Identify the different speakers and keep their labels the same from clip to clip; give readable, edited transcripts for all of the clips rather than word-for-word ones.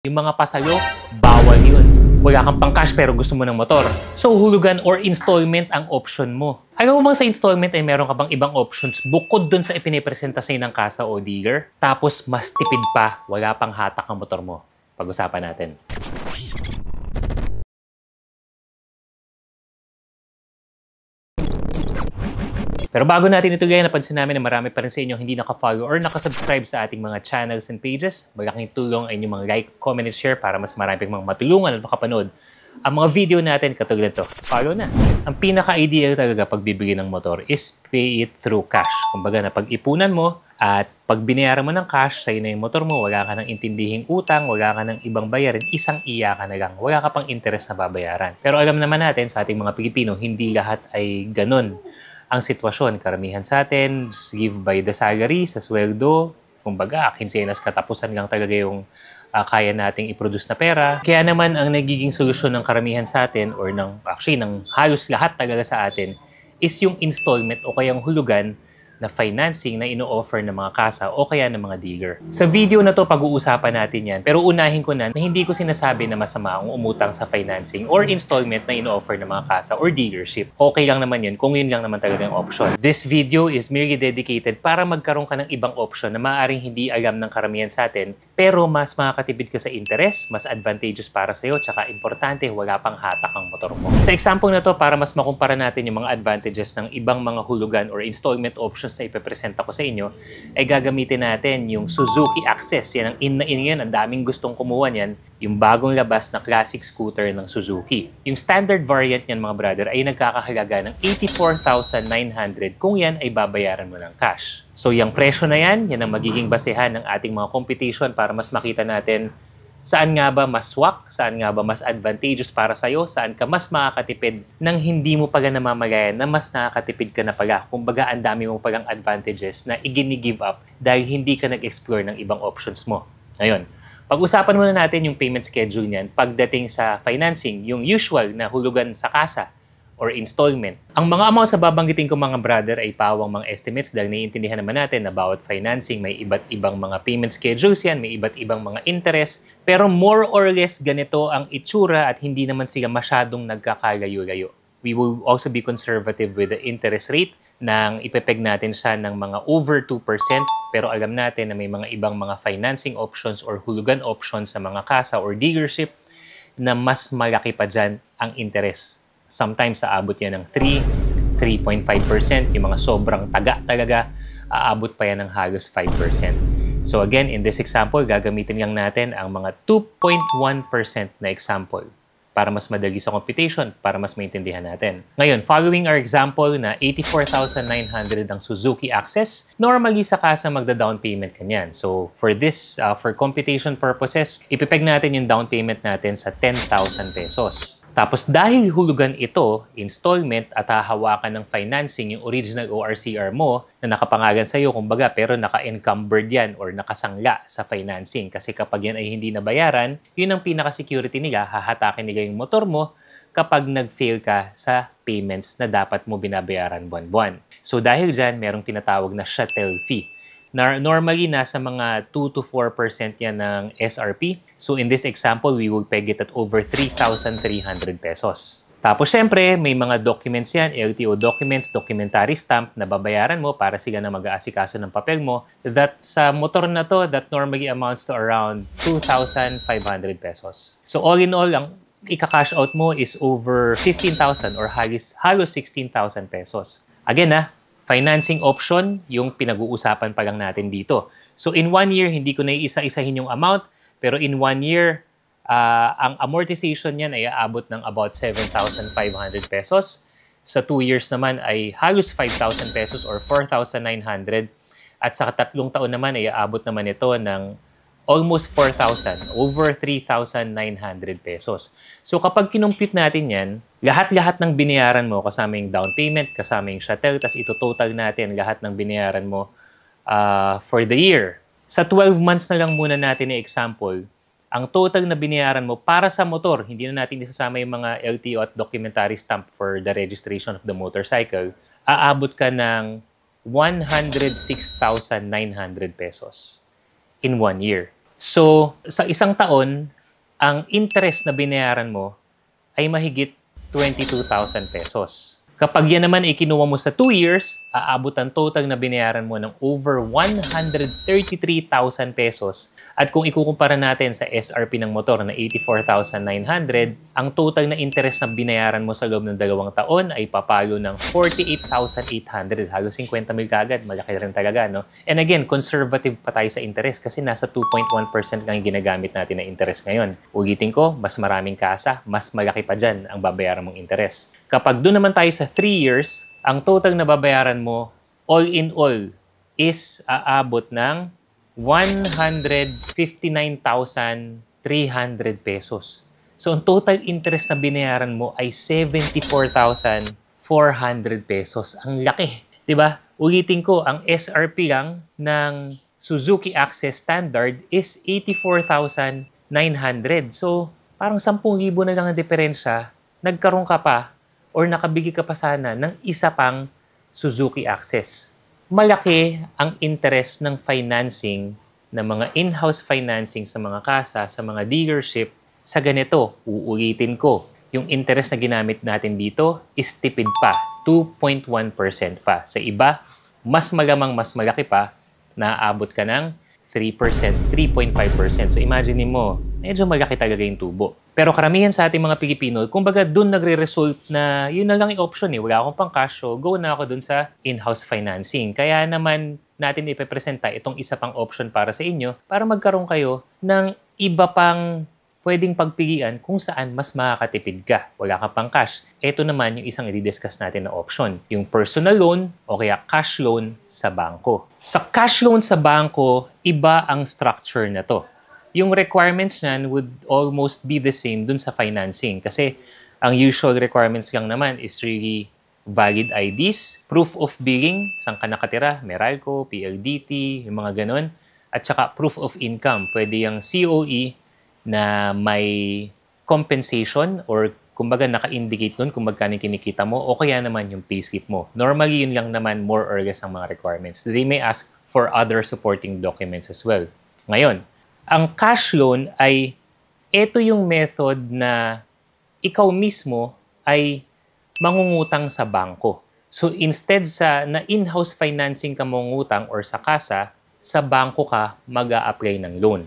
Speaker 1: Yung mga pasayo, bawal yun. Wala kang pang-cash pero gusto mo ng motor. So, hulugan or installment ang option mo. Alam mo bang sa installment ay meron ka bang ibang options bukod dun sa ipinipresenta sa'yo ng kasa o dealer? Tapos, mas tipid pa, wala pang hatak ang motor mo. Pag-usapan natin. Pero bago natin ito gaya, napansin namin na marami pa rin sa inyo hindi naka-follow or naka-subscribe sa ating mga channels and pages. Malaking tulong ay inyong mga like, comment, and share para mas marami pang mga matulungan at makapanood ang mga video natin katulad ito. Follow na! Ang pinaka-ideal talaga pag bibili ng motor is pay it through cash. Kumbaga na pag-ipunan mo at pag binayaran mo ng cash, sa'yo na yung motor mo, wala ka ng intindihing utang, wala ka ng ibang bayarin, isang iya ka na lang. Wala ka pang interest na babayaran. Pero alam naman natin sa ating mga Pilipino, hindi lahat ay ganun ang sitwasyon. Karamihan sa atin, give by the salary, sa sweldo. Kumbaga, kinsenas katapusan lang talaga yung kaya nating i-produce na pera. Kaya naman, ang nagiging solusyon ng karamihan sa atin or ng halos lahat talaga sa atin is yung installment o kayang hulugan na financing na ino-offer ng mga kasa o kaya ng mga dealer. Sa video na to, pag-uusapan natin yan. Pero unahin ko na hindi ko sinasabi na masama ang umutang sa financing or installment na ino-offer ng mga kasa or dealership. Okay lang naman yun kung yun lang naman talaga ang option. This video is merely dedicated para magkaroon ka ng ibang option na maaaring hindi alam ng karamihan sa atin, pero mas makakatipid ka sa interest, mas advantageous para sa'yo, tsaka importante, wala pang hatak ang motor mo. Sa example na to, para mas makumpara natin yung mga advantages ng ibang mga hulugan or installment options na ipepresenta ko sa inyo, ay gagamitin natin yung Suzuki Access. Yan ang in na in yan. Ang daming gustong kumuha niyan. Yung bagong labas na classic scooter ng Suzuki. Yung standard variant niyan mga brother ay nagkakahalaga ng 84,900 kung yan ay babayaran mo ng cash. So yung presyo na yan ang magiging basehan ng ating mga competition para mas makita natin saan nga ba mas swak, saan nga ba mas advantageous para sa'yo, saan ka mas makakatipid nang hindi mo pala namamalayan na mas nakakatipid ka na pala. Kumbaga, ang dami mo palang advantages na i-give up dahil hindi ka nag-explore ng ibang options mo. Ngayon, pag-usapan muna natin yung payment schedule niyan pagdating sa financing, yung usual na hulugan sa kasa or installment. Ang mga amounts sa babanggitin ko mga brother ay pawang mga estimates dahil naiintindihan naman natin na bawat financing may iba't ibang mga payment schedules yan, may iba't ibang mga interest, pero more or less ganito ang itsura at hindi naman sila masyadong nagkakalayo-layo. We will also be conservative with the interest rate nang ipepeg natin siya ng mga over 2%, pero alam natin na may mga ibang mga financing options or hulugan options sa mga kasa or dealership na mas malaki pa dyan ang interest. Sometimes aabot yan ng 3.5%. Yung mga sobrang taga talaga, aabot pa yan ng halos 5%. So again, in this example, gagamitin lang natin ang mga 2.1% na example para mas madali sa computation, para mas maintindihan natin. Ngayon, following our example na 84,900 ang Suzuki Access, normally sa kasa magda-down payment kanyan. So for this, for computation purposes, ipipeg natin yung down payment natin sa 10,000 pesos. Tapos dahil hulugan ito, installment at hahawakan ng financing yung original ORCR mo na nakapangalan sa iyo, kumbaga, pero naka-encumbered yan or nakasangla sa financing. Kasi kapag yan ay hindi nabayaran, yun ang pinaka-security nila, hahatakin nila yung motor mo kapag nag-fail ka sa payments na dapat mo binabayaran buwan-buwan. So dahil dyan, merong tinatawag na chattel fee. Normally, nasa mga 2 to 4% yan ng SRP. So, in this example, we will peg it at over 3,300 pesos. Tapos, syempre, may mga documents yan, LTO documents, documentary stamp na babayaran mo para sila na mag-aasikaso ng papel mo. That sa motor na to, that normally amounts to around 2,500 pesos. So, all in all, ang ika-cash out mo is over 15,000 or halos 16,000 pesos. Again, financing option, yung pinag-uusapan pa lang natin dito. So, in 1 year, hindi ko na iisa-isahin yung amount, pero in 1 year, ang amortization niyan ay aabot ng about 7,500 pesos. Sa 2 years naman ay halos 5,000 pesos or 4,900. At sa 3 taon naman ay aabot naman ito ng almost 4,000, over 3,900 pesos. So kapag kinumpute natin yan, lahat-lahat ng binayaran mo, kasama yung down payment, kasama yung chattel, tas ito total natin lahat ng binayaran mo for the year. Sa 12 months na lang muna natin yung example, ang total na binayaran mo para sa motor, hindi na natin isasama yung mga LTO at documentary stamp for the registration of the motorcycle, aabot ka ng 106,900 pesos in 1 year. So, sa isang taon, ang interest na binayaran mo ay mahigit 22,000 pesos. Kapag yan naman ay kinuha mo sa 2 years, aabot ang total na binayaran mo ng over 133,000 pesos. At kung ikukumpara natin sa SRP ng motor na 84,900, ang total na interest na binayaran mo sa loob ng 2 taon ay papalo ng 48,800. Halos 50 mil kagad. Malaki rin talaga, no? And again, conservative pa tayo sa interest kasi nasa 2.1% lang yung ginagamit natin na interest ngayon. Ulitin ko, mas maraming kasa, mas malaki pa dyan ang babayaran mong interest. Kapag doon naman tayo sa 3 years, ang total na babayaran mo, all in all, is aabot ng 159,300 pesos. So, ang total interest na binayaran mo ay 74,400 pesos. Ang laki, di ba? Ulitin ko, ang SRP lang ng Suzuki Access Standard is 84,900. So, parang 10,000 na lang ang diferensya. Nagkaroon ka pa or nakabili ka pa sana ng isa pang Suzuki Access. Malaki ang interest ng financing, ng mga in-house financing sa mga kasa, sa mga dealership, sa ganito. Uulitin ko, yung interest na ginamit natin dito is tipid pa, 2.1% pa. Sa iba, mas malamang mas malaki pa, naaabot ka ng 3%, 3.5%. So imagine mo, medyo malaki talaga yung tubo. Pero karamihan sa ating mga Pilipino, kumbaga dun nagre-result na yun na lang yung option eh. Wala akong pang cash, so go na ako dun sa in-house financing. Kaya naman natin ipepresenta itong isa pang option para sa inyo para magkaroon kayo ng iba pang pwedeng pagpilian kung saan mas makakatipid ka. Wala ka pang cash. Ito naman yung isang i-discuss natin na option. Yung personal loan o kaya cash loan sa bangko. Sa cash loan sa bangko, iba ang structure na to. Yung requirements niyan would almost be the same dun sa financing. Kasi ang usual requirements lang naman is really valid IDs, proof of billing, saan ka nakatira, Meralco, PLDT, yung mga ganun. At saka proof of income. Pwede yung COE na may compensation or kumbaga naka-indicate nun kung magkano kinikita mo o kaya naman yung payslip mo. Normally, yun lang naman more or less ang mga requirements. They may ask for other supporting documents as well. Ngayon, ang cash loan ay ito yung method na ikaw mismo ay mangungutang sa bangko. So instead sa na in-house financing ka mangungutang or sa kasa, sa bangko ka mag-a-apply ng loan.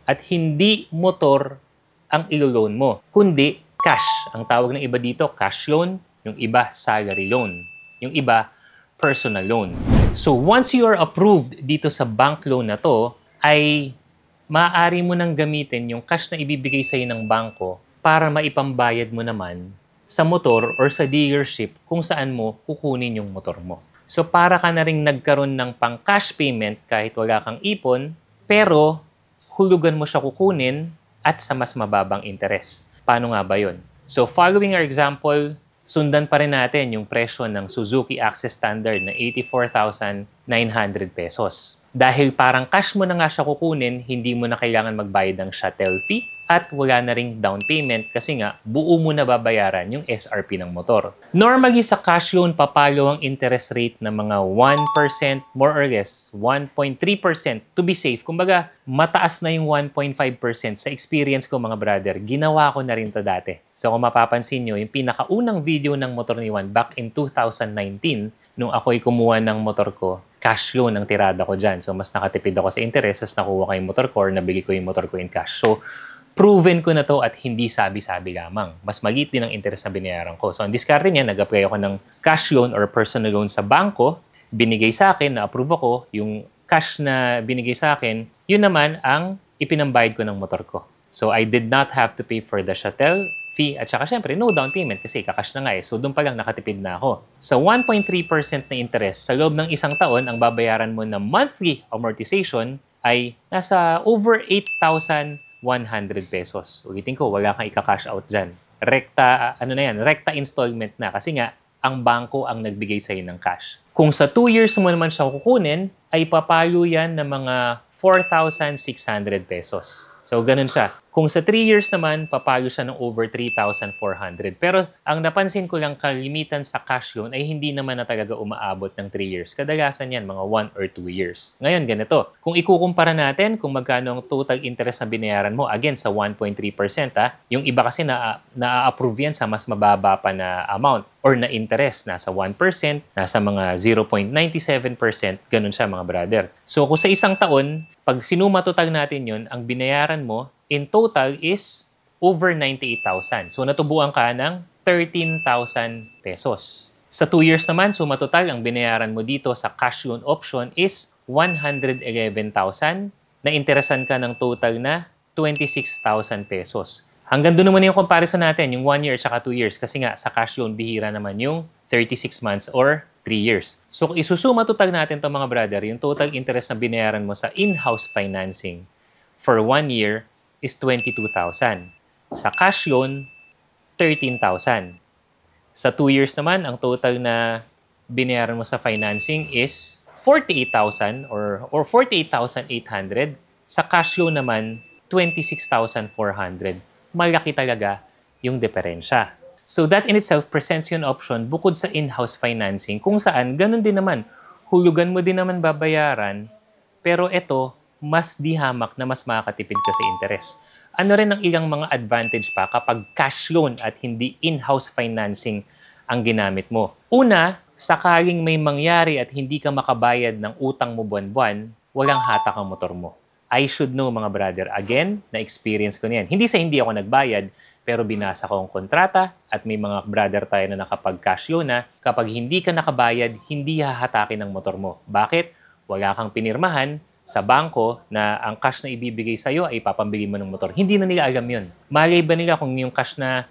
Speaker 1: At hindi motor ang ilo-loan mo, kundi cash. Ang tawag ng iba dito, cash loan, yung iba salary loan, yung iba personal loan. So once you are approved dito sa bank loan na to, ay maaari mo nang gamitin yung cash na ibibigay sa'yo ng bangko para maipambayad mo naman sa motor or sa dealership kung saan mo kukunin yung motor mo. So para ka na rin nagkaroon ng pang-cash payment kahit wala kang ipon, pero hulugan mo siya kukunin at sa mas mababang interest. Paano nga ba yun? So following our example, sundan pa rin natin yung presyo ng Suzuki Access Standard na 84,900 pesos. Dahil parang cash mo na nga siya kukunin, hindi mo na kailangan magbayad ng shuttle fee at wala na ring down payment kasi nga buo mo na babayaran yung SRP ng motor. Normally sa cash loan, papalo ang interest rate ng mga 1%, more or less 1.3% to be safe. Kumbaga, mataas na yung 1.5%. Sa experience ko mga brother, ginawa ko na rin to dati. So kung mapapansin nyo, yung pinakaunang video ng motor ni Juan back in 2019, nung ako'y kumuha ng motor ko, cash loan ang tirada ko dyan. So, mas nakatipid ako sa interest, as nakuha ko yung motor ko or nabili ko yung motor ko in cash. So, proven ko na to at hindi sabi-sabi lamang. Mas maliit din ang interest na binayaran ko. So, ang discard niya, nag-apply ako ng cash loan or personal loan sa bangko, binigay sa akin, na-approve ako, yung cash na binigay sa akin, yun naman ang ipinambayad ko ng motor ko. So, I did not have to pay for the shuttle fee at saka syempre no down payment kasi kakash na nga eh. So, doon pa lang nakatipid na ako. Sa 1.3% na interest, sa loob ng isang taon, ang babayaran mo na monthly amortization ay nasa over 8,100 pesos. Ulitin ko, wala kang ika-cash out dyan. Rekta, rekta installment na kasi nga, ang bangko ang nagbigay sa'yo ng cash. Kung sa 2 years mo naman siya kukunin, ay papayo yan ng mga 4,600 pesos. So, ganun siya. Kung sa 3 years naman, papalo siya ng over 3,400. Pero ang napansin ko lang kalimitan sa cash loan ay hindi naman na talaga umaabot ng 3 years. Kadalasan yan, mga 1 or 2 years. Ngayon, ganito. Kung ikukumpara natin kung magkano ang total interest na binayaran mo, again, sa 1.3%, yung iba kasi na-approve yan sa mas mababa pa na amount or na interest. Nasa 1%, nasa mga 0.97%, ganun siya mga brother. So kung sa isang taon, pag sinuma total natin yun, ang binayaran mo in total is over 98,000. So natubuan ka ng 13,000 pesos. Sa 2 years naman, suma total, ang binayaran mo dito sa cash loan option is 111,000. Na-interesan ka ng total na 26,000 pesos. Hanggang doon naman yung comparison natin, yung 1 year at 2 years. Kasi nga, sa cash loan, bihira naman yung 36 months or 3 years. So, kung isusuma total natin ito mga brother, yung total interest na binayaran mo sa in-house financing for 1 year is 22,000. Sa cash loan, 13,000. Sa 2 years naman, ang total na binayaran mo sa financing is 48,000 or 48,800. Sa cash loan naman, 26,400. Malaki talaga yung diferensya. So that in itself presents you an option bukod sa in-house financing kung saan ganun din naman. Hulugan mo din naman babayaran, pero ito, mas dihamak na mas makakatipid ka sa interest. Ano rin ang ilang mga advantage pa kapag cash loan at hindi in-house financing ang ginamit mo? Una, sakaling may mangyari at hindi ka makabayad ng utang mo buwan-buwan, walang hatak ang motor mo. I should know mga brother. Again, na-experience ko niyan. Hindi sa hindi ako nagbayad, pero binasa ko ang kontrata at may mga brother tayo na nakapag-cash loan na kapag hindi ka nakabayad, hindi hahatakin ang motor mo. Bakit? Wala kang pinirmahan sa bangko na ang cash na ibibigay sa'yo ay papambili mo ng motor. Hindi na nila alam yun. Malay ba nila kung yung cash na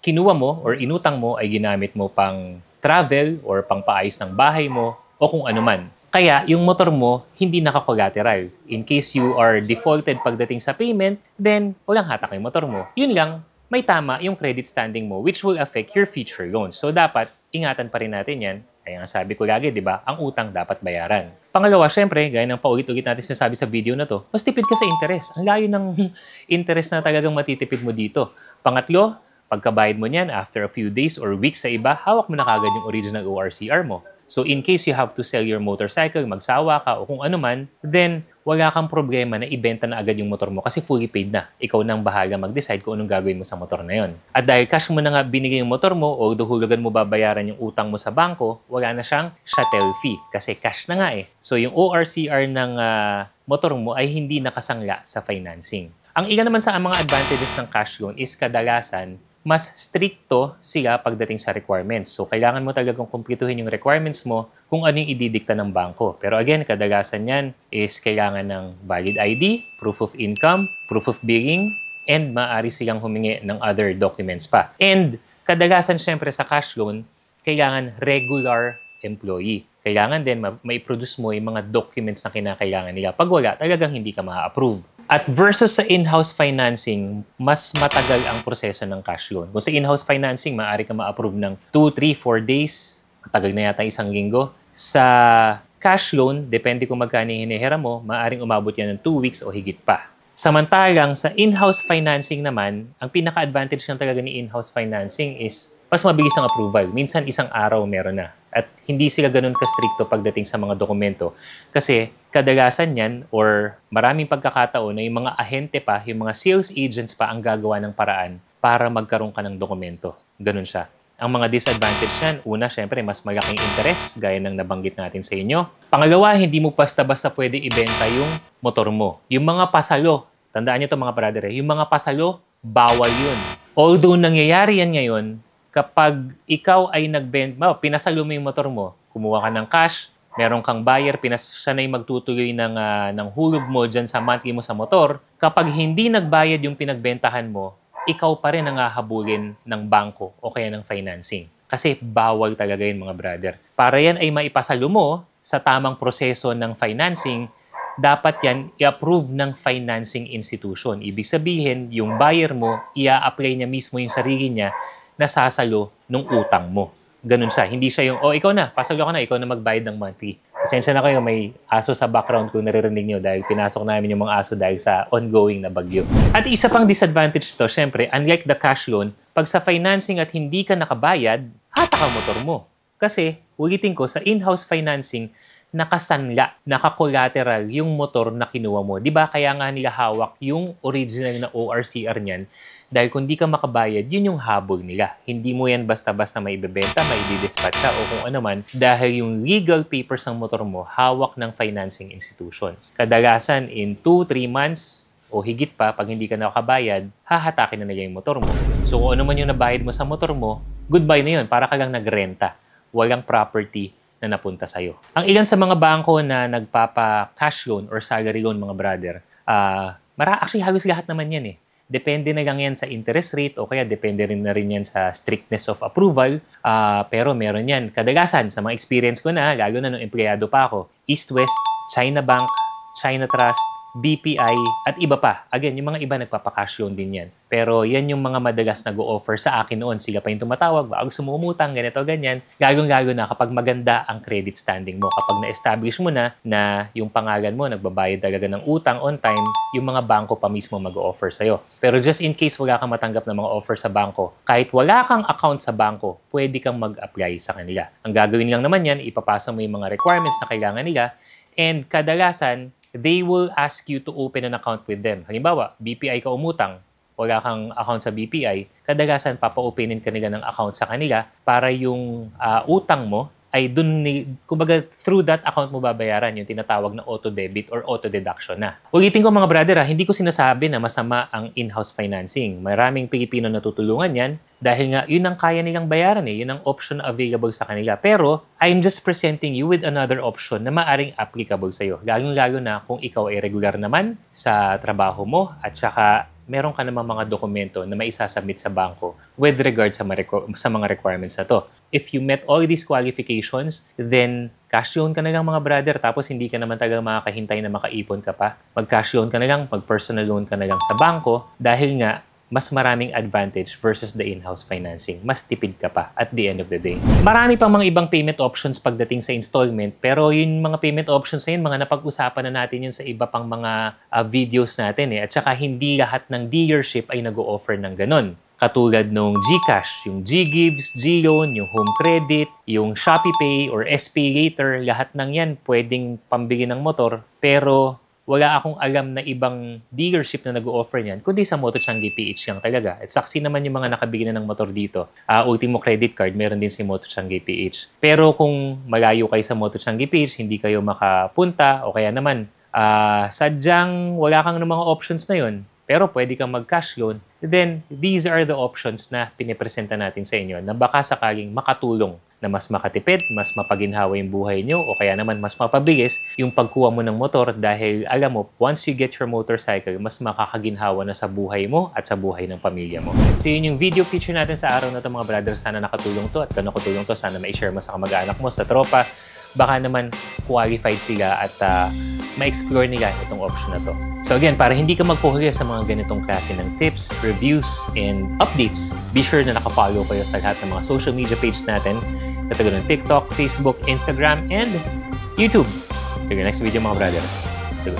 Speaker 1: kinuha mo or inutang mo ay ginamit mo pang travel or pang paayos ng bahay mo o kung ano man. Kaya yung motor mo hindi naka-collateral. In case you are defaulted pagdating sa payment, then walang hatak yung motor mo. Yun lang, may tama yung credit standing mo which will affect your future loans. So dapat, ingatan pa rin natin yan. Kaya nga sabi ko lagi, di ba, ang utang dapat bayaran. Pangalawa, syempre, gaya ng paulit-ulit natin sinasabi sa video na to, mas tipid ka sa interest. Ang layo ng interest na talagang matitipid mo dito. Pangatlo, pagkabayad mo niyan, after a few days or weeks sa iba, hawak mo na kagad yung original ORCR mo. So in case you have to sell your motorcycle, magsawa ka o kung ano man, then wala kang problema na ibenta na agad yung motor mo kasi fully paid na. Ikaw nang bahala mag-decide kung anong gagawin mo sa motor na yon. At dahil cash mo na nga binigay yung motor mo o duhulugan mo babayaran yung utang mo sa bangko, wala na siyang chattel fee kasi cash na nga eh. So yung ORCR ng motor mo ay hindi nakasangla sa financing. Ang ilan naman sa mga advantages ng cash loan is kadalasan mas stricto sila pagdating sa requirements. So, kailangan mo talagang kumpletuhin yung requirements mo kung ano yung ididikta ng bangko. Pero again, kadalasan yan is kailangan ng valid ID, proof of income, proof of billing, and maaari silang humingi ng other documents pa. And kadalasan syempre sa cash loan, kailangan regular employee. Kailangan din ma-produce mo yung mga documents na kinakailangan nila. Pag wala, talagang hindi ka ma-approve. At versus sa in-house financing, mas matagal ang proseso ng cash loan. Kung sa in-house financing, maaari ka ma-approve ng 2, 3, 4 days. Matagal na yata 1 linggo. Sa cash loan, depende kung magkano hinihiram mo, maaaring umabot yan ng 2 weeks o higit pa. Samantalang sa in-house financing naman, ang pinaka-advantage ng talaga ni in-house financing is mas mabilis ang approval. Minsan 1 araw meron na. At hindi sila ganun ka-stricto pagdating sa mga dokumento. Kasi kadalasan yan or maraming pagkakataon na yung mga ahente pa, yung mga sales agents pa ang gagawa ng paraan para magkaroon ka ng dokumento. Ganun siya. Ang mga disadvantage yan, una, syempre, mas malaking interest, gaya ng nabanggit natin sa inyo. Pangalawa, hindi mo basta-basta pwede ibenta yung motor mo. Yung mga pasalo, tandaan nyo ito mga brother, yung mga pasalo, bawal yun. Although nangyayari yan ngayon, kapag ikaw ay pinasalo mo yung motor mo, kumuha ka ng cash, meron kang buyer, siya na yung magtutuloy ng hulog mo dyan sa monthly mo sa motor, kapag hindi nagbayad yung pinagbentahan mo, ikaw pa rin ang hahabulin ng bangko o kaya ng financing. Kasi bawal talaga yun mga brother. Para yan ay maipasalo mo sa tamang proseso ng financing, dapat yan i-approve ng financing institution. Ibig sabihin, yung buyer mo, i-apply niya mismo yung sarili niya nasasalo nung utang mo. Ganun siya. Hindi siya yung, ikaw na, pasalo ka na, ikaw na magbayad ng monthly. Pasensya na kayo, may aso sa background kung naririnig nyo dahil pinasok namin yung mga aso dahil sa ongoing na bagyo. At isa pang disadvantage to, syempre, unlike the cash loan, pag sa financing at hindi ka nakabayad, hatak ang motor mo. Kasi, ulitin ko, sa in-house financing, nakasanla, naka-collateral yung motor na kinuha mo. Diba? Kaya nga nila hawak yung original na ORCR niyan. Dahil kung di ka makabayad, yun yung habol nila. Hindi mo yan basta-basta maibebenta, maibidespatcha o kung ano man. Dahil yung legal papers ng motor mo, hawak ng financing institution. Kadalasan, in 2-3 months, o higit pa, pag hindi ka nakabayad, hahatakin na nila yung motor mo. So kung ano man yung nabayad mo sa motor mo, goodbye na yun. Para ka lang nagrenta. Walang property na napunta sa'yo. Ang ilan sa mga bangko na nagpapa-cash loan or salary loan, mga brother, actually halos lahat naman yan eh. Depende na lang yan sa interest rate o kaya depende rin na rin yan sa strictness of approval. Pero meron yan. Kadalasan, sa mga experience ko na, lalo na nung empleyado pa ako, East West, China Bank, China Trust, BPI, at iba pa. Again, yung mga iba nagpapakash loan din yan. Pero yan yung mga madalas nag-o-offer sa akin noon. Sila pa yung tumatawag, bago sumumutang, ganito, ganyan. Lalo na kapag maganda ang credit standing mo. Kapag na-establish mo na yung pangalan mo, nagbabayad talaga ng utang on time, yung mga bangko pa mismo mag-o-offer sa'yo. Pero just in case wala kang matanggap ng mga offer sa bangko, kahit wala kang account sa bangko, pwede kang mag-apply sa kanila. Ang gagawin lang naman yan, ipapasa mo yung mga requirements na kailangan nila, and kadalasan, they will ask you to open an account with them. Halimbawa, BPI ka umutang, wala kang account sa BPI, kadalasan papa-openin ka nila ng account sa kanila para yung utang mo ay kumbaga through that account mo babayaran yung tinatawag na auto-debit or auto-deduction na. Ulitin ko mga brother, hindi ko sinasabi na masama ang in-house financing. Maraming Pilipino natutulungan yan dahil nga yun ang kaya nilang bayaran eh. Yun ang option available sa kanila. Pero I'm just presenting you with another option na maaring applicable sa'yo. Lalo na kung ikaw ay regular naman sa trabaho mo at saka meron ka namang mga dokumento na maisasubmit sa bangko with regard sa mga requirements na to. If you met all these qualifications, then cash loan ka na lang mga brother, tapos hindi ka naman talagang makakahintay na makaipon ka pa. Mag-cash loan ka na lang, mag-personal loan ka na lang sa bangko dahil nga mas maraming advantage versus the in-house financing. Mas tipid ka pa at the end of the day. Marami pang mga ibang payment options pagdating sa installment, pero yung mga payment options na yun, mga napag-usapan na natin yun sa iba pang mga videos natin eh. At saka hindi lahat ng dealership ay nag-o-offer ng ganun. Katulad nung GCash, yung GGives, GLoan, yung Home Credit, yung ShopeePay or SPayLater, lahat ng yan pwedeng pambili ng motor, pero wala akong alam na ibang dealership na nag-o-offer niyan, kundi sa Motochangi PH lang talaga. At saksi naman yung mga nakabili na ng motor dito. Ultimo Credit Card, meron din si Motochangi PH. Pero kung malayo kayo sa Motochangi PH, hindi kayo makapunta o kaya naman sadyang wala kang ng mga options na yun, pero pwede kang mag-cash loan, then these are the options na pinipresenta natin sa inyo na baka sakaling makatulong na mas makatipid, mas mapaginhawa yung buhay nyo o kaya naman mas mapabilis yung pagkuha mo ng motor dahil alam mo, once you get your motorcycle, mas makakaginhawa na sa buhay mo at sa buhay ng pamilya mo. So yun yung video feature natin sa araw na ito mga brother. Sana nakatulong to at kung nakatulong to, sana ma-share mo sa kamag-anak mo, sa tropa. Baka naman qualified sila at ma-explore nila itong option na to. So again, para hindi ka magpuhuli sa mga ganitong klase ng tips, reviews, and updates, be sure na nakafollow kayo sa lahat ng mga social media pages natin, katulad ng TikTok, Facebook, Instagram, and YouTube. See you next video mga brother. Sige.